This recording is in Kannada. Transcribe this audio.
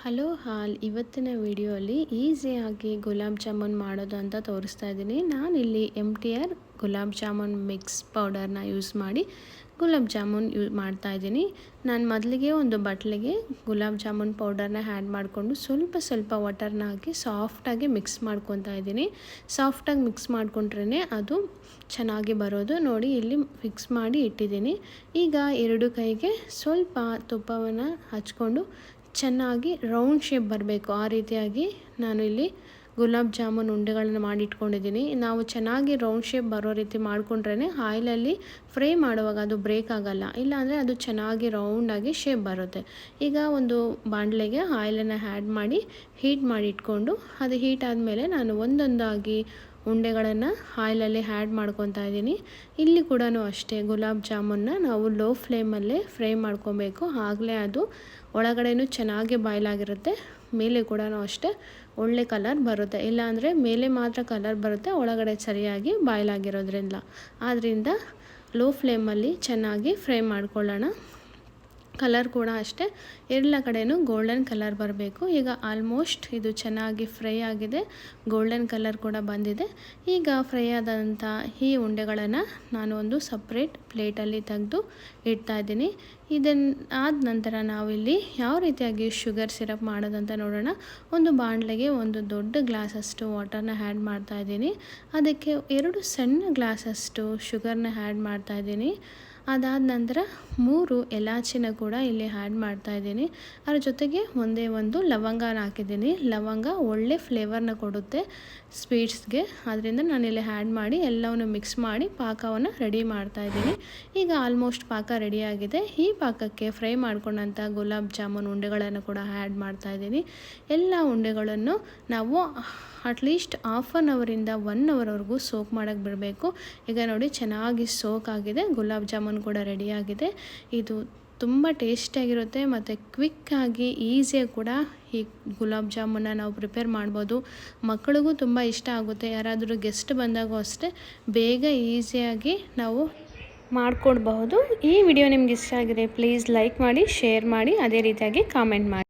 ಹಲೋ ಇವತ್ತಿನ ವಿಡಿಯೋಲಿ ಈಸಿಯಾಗಿ ಗುಲಾಬ್ ಜಾಮೂನ್ ಮಾಡೋದು ಅಂತ ತೋರಿಸ್ತಾ ಇದ್ದೀನಿ. ನಾನಿಲ್ಲಿ MTR ಗುಲಾಬ್ ಜಾಮೂನ್ ಮಿಕ್ಸ್ ಪೌಡರ್ನ ಯೂಸ್ ಮಾಡಿ ಗುಲಾಬ್ ಜಾಮೂನ್ ಮಾಡ್ತಾ ಇದ್ದೀನಿ. ನಾನು ಮೊದಲಿಗೆ ಒಂದು ಬಟ್ಲಿಗೆ ಗುಲಾಬ್ ಜಾಮೂನ್ ಪೌಡರ್ನ ಆ್ಯಡ್ ಮಾಡಿಕೊಂಡು ಸ್ವಲ್ಪ ವಾಟರ್ನ ಹಾಕಿ ಸಾಫ್ಟಾಗಿ ಮಿಕ್ಸ್ ಮಾಡ್ಕೊತಾ ಇದ್ದೀನಿ. ಸಾಫ್ಟಾಗಿ ಮಿಕ್ಸ್ ಮಾಡ್ಕೊಂಡ್ರೇ ಅದು ಚೆನ್ನಾಗಿ ಬರೋದು. ನೋಡಿ ಇಲ್ಲಿ ಮಿಕ್ಸ್ ಮಾಡಿ ಇಟ್ಟಿದ್ದೀನಿ. ಈಗ ಎರಡು ಕೈಗೆ ಸ್ವಲ್ಪ ತುಪ್ಪವನ್ನು ಹಚ್ಕೊಂಡು ಚೆನ್ನಾಗಿ ರೌಂಡ್ ಶೇಪ್ ಬರಬೇಕು, ಆ ರೀತಿಯಾಗಿ ನಾನು ಇಲ್ಲಿ ಗುಲಾಬ್ ಜಾಮೂನ್ ಉಂಡೆಗಳನ್ನು ಮಾಡಿಟ್ಕೊಂಡಿದ್ದೀನಿ. ನಾವು ಚೆನ್ನಾಗಿ ರೌಂಡ್ ಶೇಪ್ ಬರೋ ರೀತಿ ಮಾಡಿಕೊಂಡ್ರೇ ಆಯಿಲಲ್ಲಿ ಫ್ರೈ ಮಾಡುವಾಗ ಅದು ಬ್ರೇಕ್ ಆಗೋಲ್ಲ, ಇಲ್ಲಾಂದರೆ ಅದು ಚೆನ್ನಾಗಿ ರೌಂಡಾಗಿ ಶೇಪ್ ಬರುತ್ತೆ. ಈಗ ಒಂದು ಬಾಣಲೆಗೆ ಆಯಿಲನ್ನು ಆ್ಯಡ್ ಮಾಡಿ ಹೀಟ್ ಮಾಡಿ ಇಟ್ಕೊಂಡು, ಅದು ಹೀಟ್ ಆದಮೇಲೆ ನಾನು ಒಂದೊಂದಾಗಿ ಉಂಡೆಗಳನ್ನು ಆಯಿಲಲ್ಲಿ ಆ್ಯಡ್ ಮಾಡ್ಕೊತಾ ಇದ್ದೀನಿ. ಇಲ್ಲಿ ಕೂಡ ಅಷ್ಟೇ ಗುಲಾಬ್ ಜಾಮೂನ್ನ ನಾವು ಲೋ ಫ್ಲೇಮಲ್ಲೇ ಫ್ರೈ ಮಾಡ್ಕೊಬೇಕು, ಆಗಲೇ ಅದು ಒಳಗಡೆನೂ ಚೆನ್ನಾಗಿ ಬಾಯ್ಲ್ ಆಗಿರುತ್ತೆ, ಮೇಲೆ ಕೂಡ ಅಷ್ಟೇ ಒಳ್ಳೆ ಕಲರ್ ಬರುತ್ತೆ. ಇಲ್ಲಾಂದರೆ ಮೇಲೆ ಮಾತ್ರ ಕಲರ್ ಬರುತ್ತೆ, ಒಳಗಡೆ ಸರಿಯಾಗಿ ಬಾಯ್ಲ್ ಆಗಿರೋದ್ರಿಂದ. ಆದ್ದರಿಂದ ಲೋ ಫ್ಲೇಮಲ್ಲಿ ಚೆನ್ನಾಗಿ ಫ್ರೈ ಮಾಡ್ಕೊಳ್ಳೋಣ. ಕಲರ್ ಕೂಡ ಅಷ್ಟೇ ಎಲ್ಲ ಕಡೆಯೂ ಗೋಲ್ಡನ್ ಕಲರ್ ಬರಬೇಕು. ಈಗ ಆಲ್ಮೋಸ್ಟ್ ಇದು ಚೆನ್ನಾಗಿ ಫ್ರೈ ಆಗಿದೆ, ಗೋಲ್ಡನ್ ಕಲರ್ ಕೂಡ ಬಂದಿದೆ. ಈಗ ಫ್ರೈ ಆದಂಥ ಈ ಉಂಡೆಗಳನ್ನು ನಾನು ಒಂದು ಸಪ್ರೇಟ್ ಪ್ಲೇಟಲ್ಲಿ ತೆಗೆದು ಇಡ್ತಾ ಇದ್ದೀನಿ. ಆದ ನಂತರ ನಾವಿಲ್ಲಿ ಯಾವ ರೀತಿಯಾಗಿ ಶುಗರ್ ಸಿರಪ್ ಮಾಡೋದಂತ ನೋಡೋಣ. ಒಂದು ಬಾಣಲೆಗೆ ಒಂದು ದೊಡ್ಡ ಗ್ಲಾಸಷ್ಟು ವಾಟರ್ನ ಆ್ಯಡ್ ಮಾಡ್ತಾ ಇದ್ದೀನಿ. ಅದಕ್ಕೆ 2 ಸಣ್ಣ ಗ್ಲಾಸಷ್ಟು ಶುಗರ್ನ ಆ್ಯಡ್ ಮಾಡ್ತಾ ಇದ್ದೀನಿ. ಅದಾದ ನಂತರ 3 ಎಲಾಚಿನ ಕೂಡ ಇಲ್ಲಿ ಆ್ಯಡ್ ಮಾಡ್ತಾ ಇದ್ದೀನಿ. ಅದ್ರ ಜೊತೆಗೆ ಒಂದೇ ಒಂದು ಲವಂಗನ ಹಾಕಿದ್ದೀನಿ. ಲವಂಗ ಒಳ್ಳೆ ಫ್ಲೇವರ್ನ ಕೊಡುತ್ತೆ ಸ್ವೀಟ್ಸ್ಗೆ, ಅದರಿಂದ ನಾನಿಲ್ಲಿ ಆ್ಯಡ್ ಮಾಡಿ ಎಲ್ಲವನ್ನು ಮಿಕ್ಸ್ ಮಾಡಿ ಪಾಕವನ್ನು ರೆಡಿ ಮಾಡ್ತಾ ಇದ್ದೀನಿ. ಈಗ ಆಲ್ಮೋಸ್ಟ್ ಪಾಕ ರೆಡಿಯಾಗಿದೆ. ಈ ಪಾಕಕ್ಕೆ ಫ್ರೈ ಮಾಡ್ಕೊಂಡಂಥ ಗುಲಾಬ್ ಜಾಮೂನ್ ಉಂಡೆಗಳನ್ನು ಕೂಡ ಆ್ಯಡ್ ಮಾಡ್ತಾ ಇದ್ದೀನಿ. ಎಲ್ಲ ಉಂಡೆಗಳನ್ನು ನಾವು ಅಟ್ಲೀಸ್ಟ್ 1/2 ಅವರಿಂದ 1 ಅವರ್ವರೆಗೂ ಸೋಕ್ ಮಾಡೋಕ್ಕೆ ಬಿಡಬೇಕು. ಈಗ ನೋಡಿ ಚೆನ್ನಾಗಿ ಸೋಕ್ ಆಗಿದೆ, ಗುಲಾಬ್ ಜಾಮೂನ್ ಕೂಡ ರೆಡಿಯಾಗಿದೆ. ಇದು ತುಂಬ ಟೇಸ್ಟಿಯಾಗಿರುತ್ತೆ ಮತ್ತು ಕ್ವಿಕ್ಕಾಗಿ ಈಸಿಯಾಗಿ ಕೂಡ ಈ ಗುಲಾಬ್ ಜಾಮೂನ್ನ ನಾವು ಪ್ರಿಪೇರ್ ಮಾಡ್ಬೋದು. ಮಕ್ಕಳಿಗೂ ತುಂಬ ಇಷ್ಟ ಆಗುತ್ತೆ. ಯಾರಾದರೂ ಗೆಸ್ಟ್ ಬಂದಾಗೂ ಅಷ್ಟೇ ಬೇಗ ಈಸಿಯಾಗಿ ನಾವು ಮಾಡಿಕೊಡ್ಬಹುದು. ಈ ವಿಡಿಯೋ ನಿಮ್ಗೆ ಇಷ್ಟ ಆಗಿದೆ ಪ್ಲೀಸ್ ಲೈಕ್ ಮಾಡಿ, ಶೇರ್ ಮಾಡಿ, ಅದೇ ರೀತಿಯಾಗಿ ಕಾಮೆಂಟ್ ಮಾಡಿ.